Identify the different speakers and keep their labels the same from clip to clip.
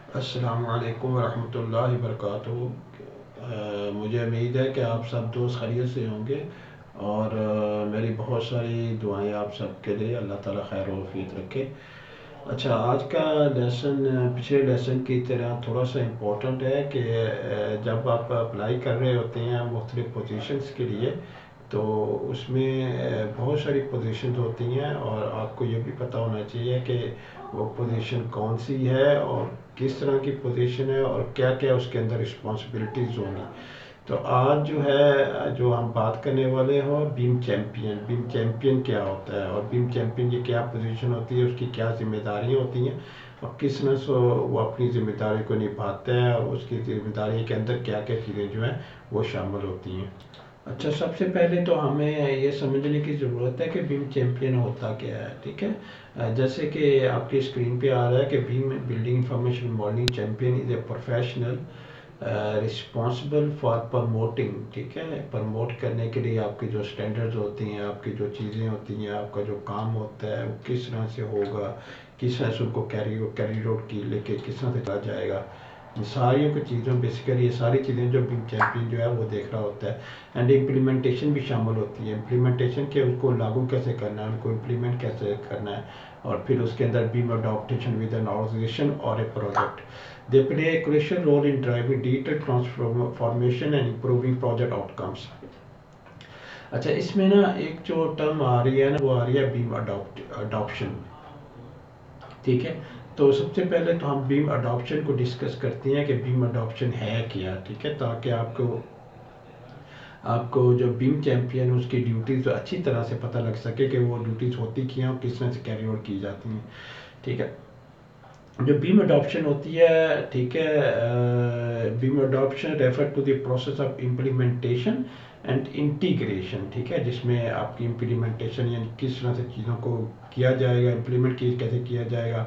Speaker 1: अस्सलामु अलैकुम वरहमतुल्लाहि वबरकातुहू। मुझे उम्मीद है कि आप सब दोस्त खैरियत से होंगे और मेरी बहुत सारी दुआएं आप सब के लिए। अल्लाह ताला खैर और आफियत रखे। अच्छा, आज का लेसन पिछले लेसन की तरह थोड़ा सा इम्पोर्टेंट है कि जब आप अप्लाई कर रहे होते हैं मुख्तलिफ़ पोजीशंस के लिए, तो उसमें बहुत सारी पोजीशंस होती हैं और आपको ये भी पता होना चाहिए कि वो पोजीशन कौन सी है और किस तरह की पोजीशन है और क्या क्या उसके अंदर रिस्पॉन्सिबिलिटीज़ होंगी। तो आज जो है जो हम बात करने वाले हो बीम चैम्पियन क्या होता है और बीम चैम्पियन की क्या पोजीशन होती है, उसकी क्या जिम्मेदारियाँ होती हैं और किस तरह से वो अपनी ज़िम्मेदारी को निभाता है और उसकी ज़िम्मेदारी के अंदर क्या क्या चीज़ें जो हैं वो शामिल होती हैं। अच्छा, सबसे पहले तो हमें ये समझने की ज़रूरत है कि बीम चैम्पियन होता क्या है। ठीक है, जैसे कि आपकी स्क्रीन पे आ रहा है कि beam building information modelling champion is a professional responsible for promoting. ठीक है, प्रमोट करने के लिए आपकी जो स्टैंडर्ड्स होती हैं, आपकी जो चीज़ें होती हैं, आपका जो काम होता है वो किस तरह से होगा, किस तरह से उनको कैरी आउट की लेके किस तरह से चला जाएगा, इन सारी की चीज़ों बेसिकली ये सारी चीज़ें जो बीम चैम्पियन जो है वो देख रहा होता है। एंड इम्प्लीमेंटेशन भी शामिल होती है। इम्प्लीमेंटेशन के उसको लागू कैसे करना है, उनको इम्प्लीमेंट कैसे करना है, और फिर उसके अंदर BIM adoption with an organization और a project. They play a crucial role in driving digital transformation and improving project outcomes. अच्छा, इसमें ना एक जो टर्म आ रही है ना वो आ रही है बीम अडॉप्शन। ठीक है, तो सबसे पहले तो हम बीम अडॉप्शन को डिस्कस करते हैं कि बीम अडॉप्शन है क्या। ठीक है, ताकि आपको आपको जो बीम चैम्पियन है उसकी ड्यूटीज़ अच्छी तरह से पता लग सके कि वो ड्यूटीज़ होती क्या और किस तरह से कैरी आउट की जाती हैं। ठीक है, जो बीम अडॉप्शन होती है, ठीक है, BIM adoption refer to the process of implementation and integration. ठीक है, जिसमें आपकी इम्प्लीमेंटेशन यानी किस तरह से चीज़ों को किया जाएगा, इम्प्लीमेंट कैसे किया जाएगा,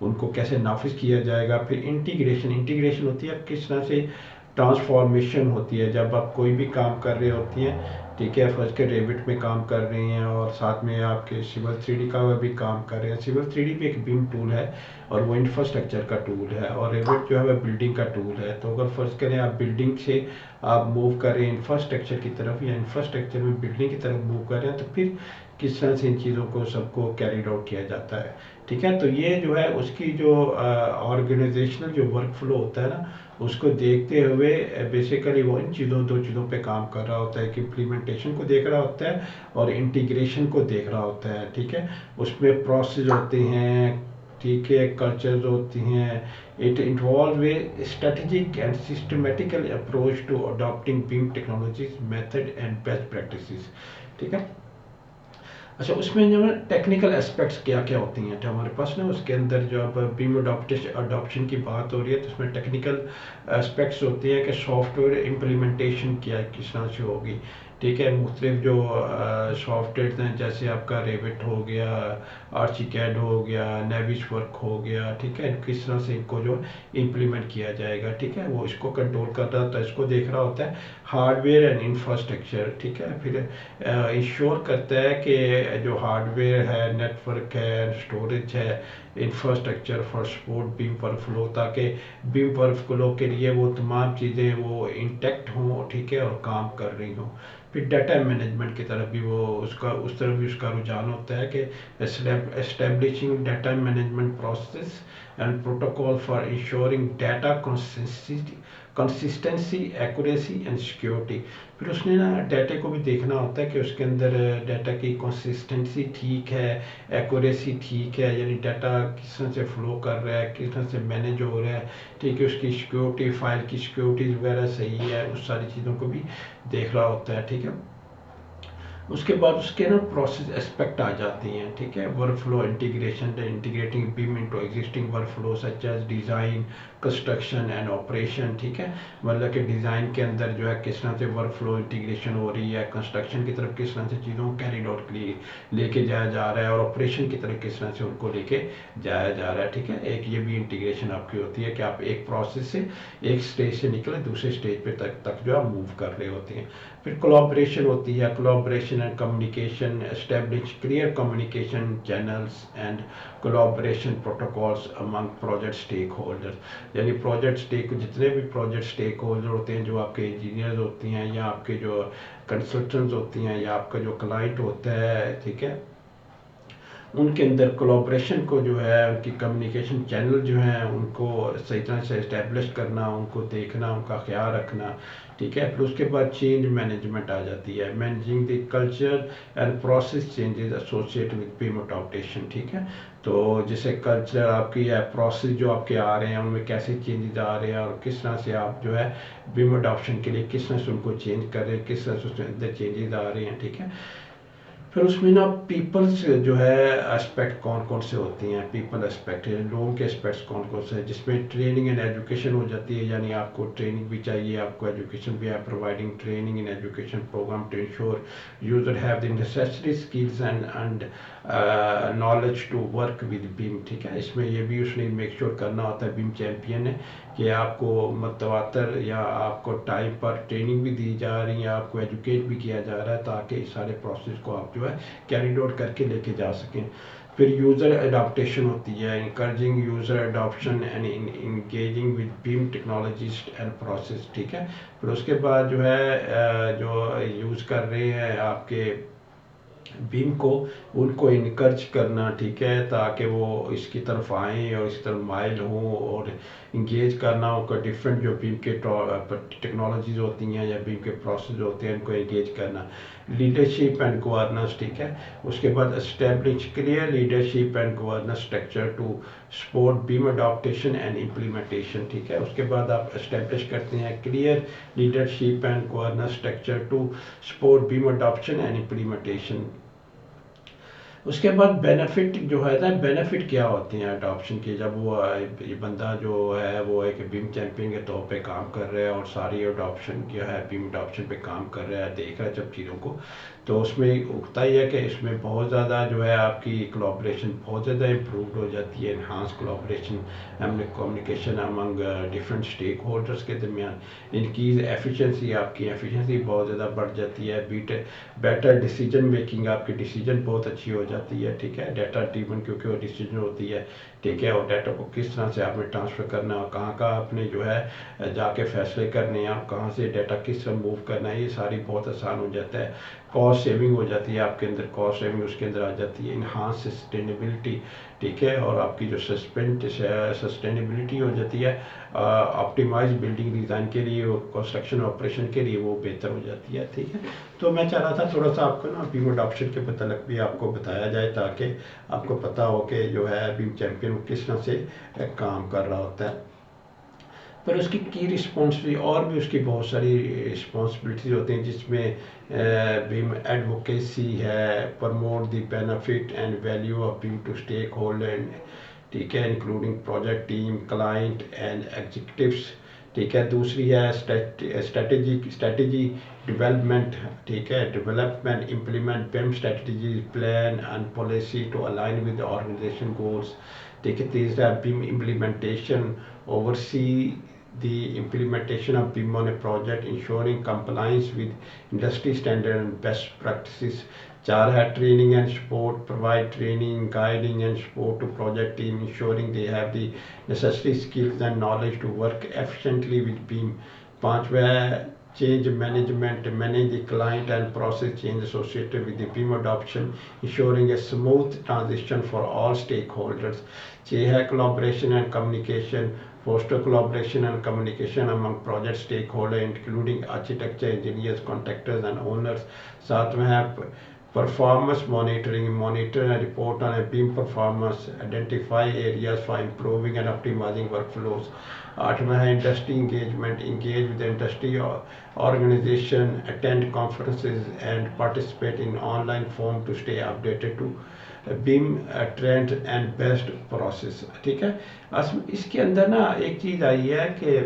Speaker 1: उनको कैसे नाफिज किया जाएगा। फिर इंटीग्रेशन इंटीग्रेशन होती है किस तरह से ट्रांसफॉर्मेशन होती है जब आप कोई भी काम कर रहे होती हैं। ठीक है, फर्स्ट के रेविट में काम कर रही हैं और साथ में आपके सिविल 3D का भी काम कर रहे हैं। सिविल 3D भी एक बीम टूल है और वो इंफ्रास्ट्रक्चर का टूल है, और रेविट जो है वह बिल्डिंग का टूल है। तो अगर फर्स्ट करें आप बिल्डिंग से आप मूव कर रहे हैं इंफ्रास्ट्रक्चर की तरफ या इंफ्रास्ट्रक्चर में बिल्डिंग की तरफ मूव कर रहे हैं, तो फिर किस तरह से इन चीज़ों को सबको कैरीड आउट किया जाता है। ठीक है, तो ये जो है उसकी जो ऑर्गेनाइजेशनल जो वर्क फ्लो होता है ना, उसको देखते हुए बेसिकली वो इन दो चीज़ों पे काम कर रहा होता है कि इम्प्लीमेंटेशन को देख रहा होता है और इंटीग्रेशन को देख रहा होता है। ठीक है, उसमें प्रोसेस होते हैं, ठीक है, कल्चर्स होती हैं। It involve a strategic and systematical approach to adopting BIM technologies method and best practices. ठीक है, अच्छा, उसमें जो है टेक्निकल एस्पेक्ट्स क्या क्या होती हैं तो हमारे पास ना उसके अंदर जो अब बीम अडॉप्शन की बात हो रही है तो उसमें टेक्निकल एस्पेक्ट्स होती हैं कि सॉफ्टवेयर इम्प्लीमेंटेशन क्या किस तरह से होगी। ठीक है, मुख्तलिफ जो सॉफ्टवेयर हैं जैसे आपका रेविट हो गया, आर्चिकैड हो गया, नेविस वर्क हो गया। ठीक है, किस तरह से इनको जो इम्प्लीमेंट किया जाएगा। ठीक है, वो इसको कंट्रोल कर रहा होता है, इसको देख रहा होता है। हार्डवेयर एंड इंफ्रास्ट्रक्चर, ठीक है, फिर इंश्योर करता है कि जो हार्डवेयर है, नेटवर्क है, स्टोरेज है, infrastructure for support beam work flow, ताकि बीम वर्क फ्लो के लिए वो तमाम चीज़ें वो इंटैक्ट हों। ठीक है, और काम कर रही हों। फिर डाटा मैनेजमेंट की तरफ भी वो उसका उस तरफ भी उसका रुझान होता है कि establishing data management process and protocol for ensuring data consistency, accuracy and security. फिर उसने ना डाटा को भी देखना होता है कि उसके अंदर डाटा की कंसिस्टेंसी ठीक है, एक्यूरेसी ठीक है, यानी डाटा किस तरह से फ्लो कर रहा है, किस तरह से मैनेज हो रहा है। ठीक है, उसकी सिक्योरिटी, फाइल की सिक्योरिटी वगैरह सही है, उस सारी चीज़ों को भी देख रहा होता है। ठीक है, उसके बाद उसके ना प्रोसेस एस्पेक्ट आ जाती हैं। ठीक है, workflow integration, integrating BIM into existing workflow such as design, construction and operation. ठीक है, मतलब कि डिज़ाइन के अंदर जो है किस तरह से वर्क फ्लो इंटीग्रेशन हो रही है, कंस्ट्रक्शन की तरफ किस तरह से चीज़ों को कैरिड आउट लेके जाया जा रहा है, और ऑपरेशन की तरफ किस तरह से उनको लेके जाया जा रहा है। ठीक है, एक ये भी इंटीग्रेशन आपकी होती है कि आप एक प्रोसेस से एक स्टेज से निकले दूसरे स्टेज पे तक जो आप मूव कर रहे होते हैं। फिर कोलैबोरेशन होती है, collaboration and communication, establish clear communication channels and collaboration protocols among project stakeholders. यानी प्रोजेक्ट स्टेक, जितने भी प्रोजेक्ट स्टेक होल्डर होते हैं, जो आपके इंजीनियर्स होती हैं या आपके जो कंसल्टेंट्स होती हैं या आपका जो क्लाइंट होता है, ठीक है, उनके अंदर कोलैबोरेशन को जो है, उनकी कम्युनिकेशन चैनल जो है उनको सही तरह से इस्टेब्लिश करना, उनको देखना, उनका ख्याल रखना, ठीक है। फिर उसके बाद चेंज मैनेजमेंट आ जाती है, managing the culture and process changes associated with beam adaptation, ठीक है। तो जैसे कल्चर आपकी है, प्रोसेस जो आपके आ रहे हैं उनमें कैसे चेंजेस आ रहे हैं और किस तरह से आप जो है बीम अडॉप्शन के लिए किस तरह से उनको चेंज कर रहे हैं, किस तरह से उसके अंदर चेंजेस आ रहे हैं, ठीक है। फिर उसमें ना पीपल्स जो है एस्पेक्ट कौन कौन से होती हैं, पीपल एस्पेक्ट है, लोगों के एस्पेक्ट्स कौन कौन से हैं, जिसमें ट्रेनिंग एंड एजुकेशन हो जाती है। यानी आपको ट्रेनिंग भी चाहिए, आपको एजुकेशन भी है, providing training in education program to ensure user have the necessary skills and knowledge to work with BIM, ठीक है। इसमें ये भी उसने मेक श्योर करना होता है बीम चैम्पियन ने कि आपको मतवातर या आपको टाइम पर ट्रेनिंग भी दी जा रही है, आपको एजुकेट भी किया जा रहा है ताकि इस सारे प्रोसेस को आप जो है कैरी आउट करके लेके जा सकें। फिर यूज़र अडॉप्टेशन होती है, encouraging user adoption and engaging with beam technologies and process, ठीक है। फिर उसके बाद जो है जो यूज़ कर रहे हैं आपके बीम को, उनको इनकरेज करना, ठीक है, ताकि वो इसकी तरफ आएँ और इस तरफ माइल हों और इंगेज करना उनको डिफरेंट जो बीम के टेक्नोलॉजीज होती हैं या बीम के प्रोसेस होते हैं उनको इंगेज करना। लीडरशिप एंड गवर्नेंस, ठीक है। उसके बाद establish clear leadership and governance structure to support BIM adaptation and implementation, ठीक है। उसके बाद आप एस्टेब्लिश करते हैं clear leadership and governance structure to support BIM adoption and implementation. उसके बाद बेनिफिट जो है ना, बेनिफिट क्या होते हैं अडॉप्शन के, जब वो ये बंदा जो है वो एक बीम चैम्पियन के तौर पे काम कर रहा है और सारी अडॉप्शन जो है बीम अडॉप्शन पे काम कर रहा है, देख रहा है जब चीज़ों को, तो उसमें होता ही है कि इसमें बहुत ज़्यादा जो है आपकी कोलैबोरेशन बहुत ज़्यादा इम्प्रूव हो जाती है, enhance collaboration and communication among different stakeholders के दरमियान, इनकी एफिशिएंसी, आपकी एफिशिएंसी बहुत ज़्यादा बढ़ जाती है, बेटर डिसीजन मेकिंग, आपकी डिसीजन बहुत अच्छी हो जाती है, ठीक है। डाटा ड्रिवन क्योंकि वो डिसीजन होती है, ठीक है, और डाटा को किस तरह से आपने ट्रांसफ़र करना और कहाँ का आपने जो है जाके फैसले करने हैं, आप कहाँ से डाटा किस तरह मूव करना है, ये सारी बहुत आसान हो जाता है। कॉस्ट सेविंग हो जाती है, आपके अंदर कॉस्ट सेविंग उसके अंदर आ जाती है। इन्हांस सस्टेनेबिलिटी, ठीक है, और आपकी जो सस्टेनेबिलिटी हो जाती है, ऑप्टिमाइज बिल्डिंग डिज़ाइन के लिए और कंस्ट्रक्शन ऑपरेशन के लिए वो बेहतर हो जाती है, ठीक है। तो मैं चाह रहा था थोड़ा सा आपको ना बीम अडॉप्शन के मतलब भी आपको बताया जाए ताकि आपको पता हो कि जो है बीम चैम्पियन किस तरह से काम कर रहा होता है। पर उसकी की रिस्पॉन्सिबिलिटी और भी उसकी बहुत सारी रिस्पॉन्सिबिलिटीज होती हैं, जिसमें बीम एडवोकेसी है, promote the benefit and value of BIM to stakeholder, ठीक है, including project team, client and executives, ठीक है। दूसरी है स्ट्रेटेजी डेवलपमेंट, ठीक है, development implement BIM strategy plan and policy to align with organization goals, ठीक है। तीसरा BIM implementation, oversee the implementation of BIM on a project, ensuring compliance with industry standard and best practices. चार है training and support, provide training, guiding and support to project team, ensuring they have the necessary skills and knowledge to work efficiently with BIM. पांचवा है change management, manage the client and process change associated with the BIM adoption, ensuring a smooth transition for all stakeholders. 6 है collaboration and communication, foster collaboration and communication among project stakeholders including architecture, engineers, contractors and owners. 7वां है performance monitoring, monitor and report on a BIM performance, identify areas for improving and optimizing workflows. 8वां है industry engagement, engage with the industry organization, attend conferences and participate in online forum to stay updated to BIM trend and best process, ठीक है। इसके अंदर ना एक चीज़ आई है कि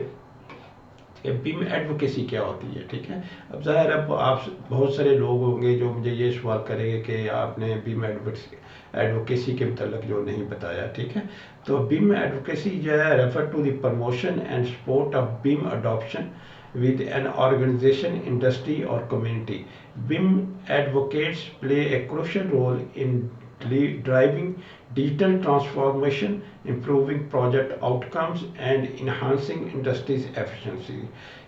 Speaker 1: beam advocacy क्या होती है, ठीक है। अब ज़ाहिर है आप बहुत सारे लोग होंगे जो मुझे ये सवाल करेंगे कि आपने बीम एडवोकेसी के मतलब जो नहीं बताया, ठीक है। तो बीम एडवोकेसी जो है refer to the promotion and support of BIM adoption with an organization, industry or community. BIM advocates play a crucial role in driving digital transformation, improving project outcomes and enhancing industry's efficiency.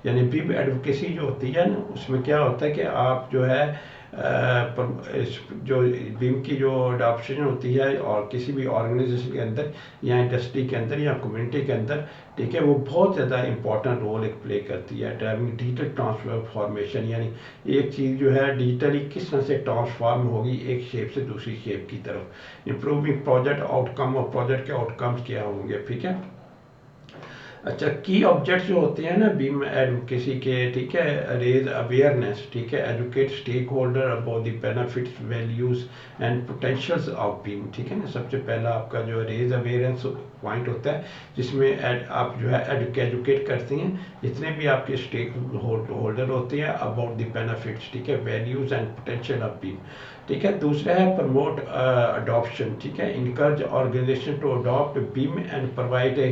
Speaker 1: यानी BIM advocacy जो होती है ना, उसमें क्या होता है कि आप जो है जो बीम की जो अडॉप्शन होती है और किसी भी ऑर्गेनाइजेशन के अंदर या इंडस्ट्री के अंदर या कम्युनिटी के अंदर, ठीक है, वो बहुत ज़्यादा इंपॉर्टेंट रोल एक प्ले करती है ड्राइविंग डिजिटल ट्रांसफॉर्मेशन। यानी एक चीज़ जो है डिजिटली किस तरह से ट्रांसफॉर्म होगी एक शेप से दूसरी शेप की तरफ, इम्प्रूविंग प्रोजेक्ट आउटकम और प्रोजेक्ट के आउटकम्स क्या होंगे, ठीक है। अच्छा, की ऑब्जेक्ट्स जो होते हैं ना बीम एडवोकेसी के, ठीक है, रेज अवेयरनेस, ठीक है, educate stakeholder about the benefits, values and potentials of BIM, ठीक है ना। सबसे पहला आपका जो रेज अवेयरनेस पॉइंट होता है जिसमें आप जो है एजुकेट करते हैं जितने भी आपके स्टेक होल्डर होते हैं अबाउट द बेनिफिट्स, ठीक है, values and potential of BIM, ठीक है। दूसरा है प्रमोट अडॉप्शन, ठीक है, encourage organization to adopt BIM and provide a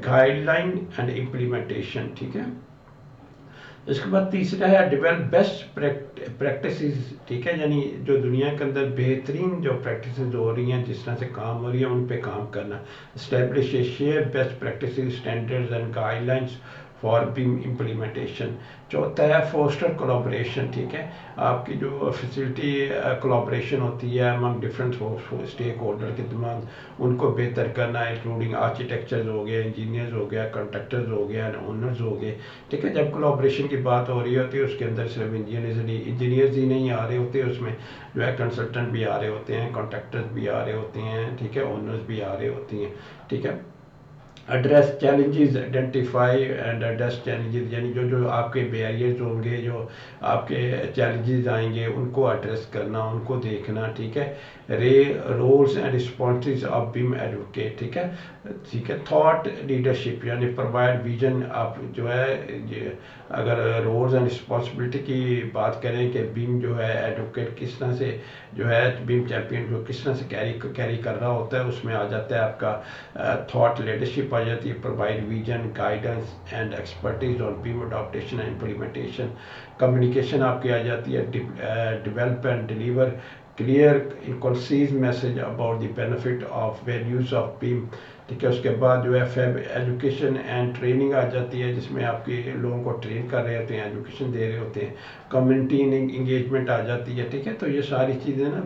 Speaker 1: guideline and implementation, ठीक है। इसके बाद तीसरा है डेवलप बेस्ट प्रैक्टिसेस, ठीक है, यानी जो दुनिया के अंदर बेहतरीन जो प्रैक्टिसेस हो रही हैं, जिस तरह से काम हो रही है उन पे काम करना। Establish share best practices, standards and guidelines for beam implementation. चौथा है फोस्टर कोलाब्रेशन, ठीक है, आपकी जो फैसिलिटी कोलाब्रेशन होती है अमंग डिफरेंट स्टेक होल्डर के दिमाग, उनको बेहतर करना, इंक्लूडिंग आर्किटेक्चर्स हो गए, इंजीनियर्स हो गया, कॉन्ट्रैक्टर्स हो गया, ओनर्स हो गए, ठीक है। जब कोलाब्रेशन की बात हो रही होती है उसके अंदर सिर्फ इंजीनियर्स ही नहीं आ रहे होते, उसमें जो है कंसल्टेंट भी आ रहे होते हैं, कॉन्ट्रैक्टर्स भी आ रहे होते हैं, ठीक है, ओनर्स भी आ रहे होती हैं, ठीक है। Address challenges, identify and address challenges, यानी जो जो आपके बैरियर्स होंगे, जो आपके चैलेंजेस आएंगे उनको एड्रेस करना, उनको देखना, ठीक है। Roles and responses of BIM advocate, ठीक है, ठीक है। थॉट लीडरशिप, यानी प्रोवाइड विजन, आप जो है अगर रोल्स एंड रिस्पॉन्सिबिलिटी की बात करें कि बीम जो है एडवोकेट किस तरह से जो है बीम चैंपियन को किस तरह से कैरी कर रहा होता है, उसमें आ जाता है आपका थॉट लीडरशिप आ जाती है, provide vision, guidance and expertise on BIM adaptation and implementation. Communication आपकी आ जाती है, develop and deliver clear concise message about the benefit of values of BIM, ठीक है। उसके बाद जो है फैब एजुकेशन एंड ट्रेनिंग आ जाती है जिसमें आपके लोगों को ट्रेन कर रहे होते हैं, एजुकेशन दे रहे होते हैं। कम्युनिटी इंगेजमेंट आ जाती है, ठीक है। तो ये सारी चीज़ें ना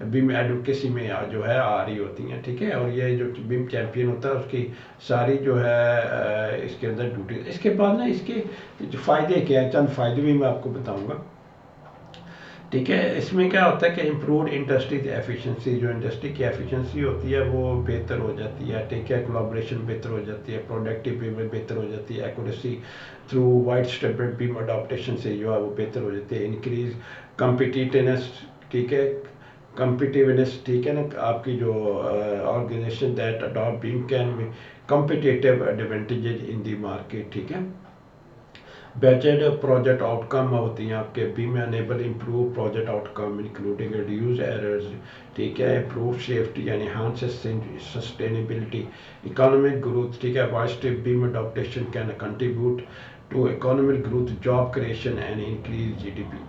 Speaker 1: बीम एडवोकेसी में जो है आ रही होती हैं, ठीक है। और ये जो बीम चैंपियन होता है उसकी सारी जो है इसके अंदर ड्यूटी। इसके बाद ना इसके जो फ़ायदे क्या हैं, चंद फ़ायदे भी मैं आपको बताऊँगा, ठीक है। इसमें क्या होता है कि इम्प्रूव इंडस्ट्री एफिशिएंसी, जो इंडस्ट्री की एफिशिएंसी होती है वो बेहतर हो जाती है, ठीक है। कोलैबोरेशन बेहतर हो जाती है, प्रोडक्टिविटी बेहतर हो जाती है, accuracy through wide step beam adaptation से जो है वो बेहतर हो जाती है। इंक्रीज कम्पिटिटिवनेस, ठीक है, कम्पिटिटिवनेस, ठीक है ना, आपकी जो organisation that adopt BIM can be competitive advantages in the market, ठीक है। बेटर प्रोजेक्ट आउटकम होती हैं आपके BIM enable improve project outcome including reduce errors, ठीक है, improve safety and enhance sustainability, economic growth, ठीक है। Widest BIM adoption can contribute to economic growth, job creation and increase GDP.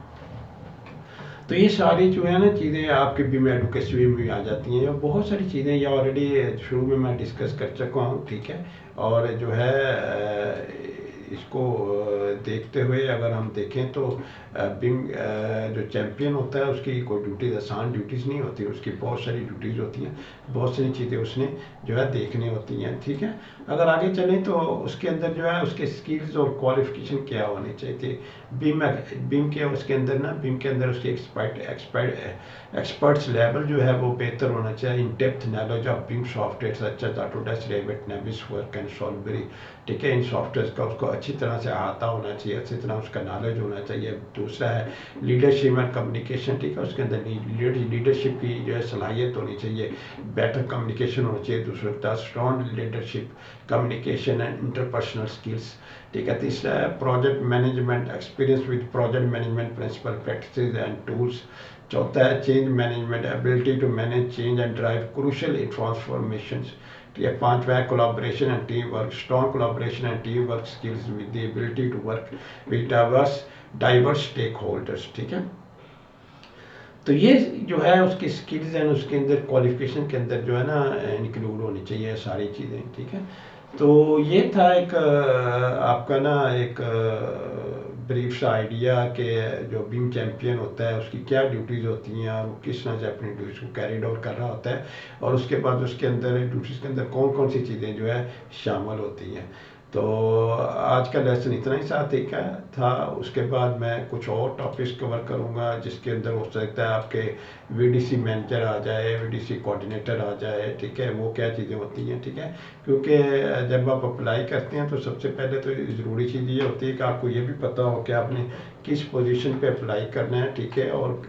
Speaker 1: तो ये सारी जो है ना चीज़ें आपके बीम एडवोकेसी में आ जाती हैं। बहुत सारी चीज़ें ये ऑलरेडी शुरू में मैं डिस्कस कर चुका हूँ, ठीक है। और जो है इसको देखते हुए अगर हम देखें तो बीम जो चैम्पियन होता है उसकी कोई ड्यूटीज आसान ड्यूटीज़ नहीं होती, उसकी बहुत सारी ड्यूटीज़ होती हैं, बहुत सारी चीज़ें उसने जो है देखनी होती हैं, ठीक है। अगर आगे चलें तो उसके अंदर जो है उसके स्किल्स और क्वालिफिकेशन क्या होने चाहिए बीम के उसके अंदर ना, बीम के अंदर उसके एक्सपर्ट्स लेवल जो है वो बेहतर होना चाहिए। In depth knowledge of BIM software such as Autodesk, Revit, Navisworks and Solibri, ठीक है। इन सॉफ्टवेयर का उसको अच्छी तरह से आता होना चाहिए, अच्छी तरह उसका नॉलेज होना चाहिए। दूसरा है लीडरशिप एंड कम्युनिकेशन, ठीक है, उसके अंदर लीडरशिप की जो है सलाहियत होनी चाहिए, बेटर कम्युनिकेशन होना चाहिए। दूसरा strong leadership, communication and interpersonal skills, ठीक है। तीसरा है project management, experience with project management principle, practices and tools. चौथा है change management, ability to manage change and drive crucial transformations, ठीक है। पांचवा है collaboration and teamwork, strong collaboration and teamwork skills with the ability to work with diverse stakeholders, ठीक है। तो ये जो है उसकी स्किल्स एंड उसके अंदर क्वालिफिकेशन के अंदर जो है ना इंक्लूड होनी चाहिए सारी चीज़ें, ठीक है। तो ये था एक आपका ना एक ब्रीफ सा आइडिया कि जो बीम चैम्पियन होता है उसकी क्या ड्यूटीज़ होती हैं और वो किस तरह से अपनी ड्यूटीज़ को कैरिड आउट कर रहा होता है, और उसके बाद उसके अंदर ड्यूटीज़ के अंदर कौन कौन सी चीज़ें जो है शामिल होती हैं। तो आज का लेसन इतना ही साथ ही का था। उसके बाद मैं कुछ और टॉपिक्स कवर करूँगा जिसके अंदर हो सकता है आपके वीडीसी मैनेजर आ जाए, वीडीसी कोऑर्डिनेटर आ जाए, ठीक है, वो क्या चीज़ें होती हैं, ठीक है। क्योंकि जब आप अप्लाई करते हैं तो सबसे पहले तो ज़रूरी चीज़ ये होती है कि आपको ये भी पता हो कि आपने किस पोजीशन पे अप्लाई करना है, ठीक है, और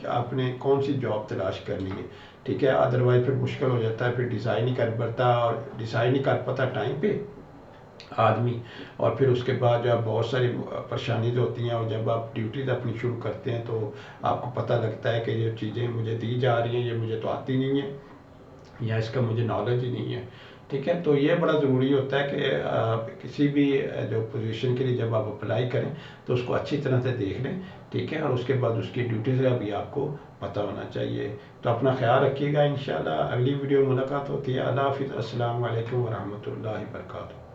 Speaker 1: आपने कौन सी जॉब तलाश करनी है, ठीक है। अदरवाइज फिर मुश्किल हो जाता है, फिर डिसाइड नहीं कर पाता, और डिसाइड नहीं कर पाता टाइम पे आदमी, और फिर उसके बाद जो है बहुत सारी परेशानी जो होती हैं, और जब आप ड्यूटीज अपनी शुरू करते हैं तो आपको पता लगता है कि ये चीज़ें मुझे दी जा रही हैं, ये मुझे तो आती नहीं है, या इसका मुझे नॉलेज ही नहीं है, ठीक है। तो ये बड़ा ज़रूरी होता है कि आप किसी भी जो पोजीशन के लिए जब आप अप्लाई करें तो उसको अच्छी तरह से देख लें, ठीक है, और उसके बाद उसकी ड्यूटीज़ का भी आपको पता होना चाहिए। तो अपना ख्याल रखिएगा, इंशाल्लाह अगली वीडियो में मुलाकात होती है। अल्लाह हाफिज़, अस्सलाम वालेकुम व रहमतुल्लाहि व बरकातुहू।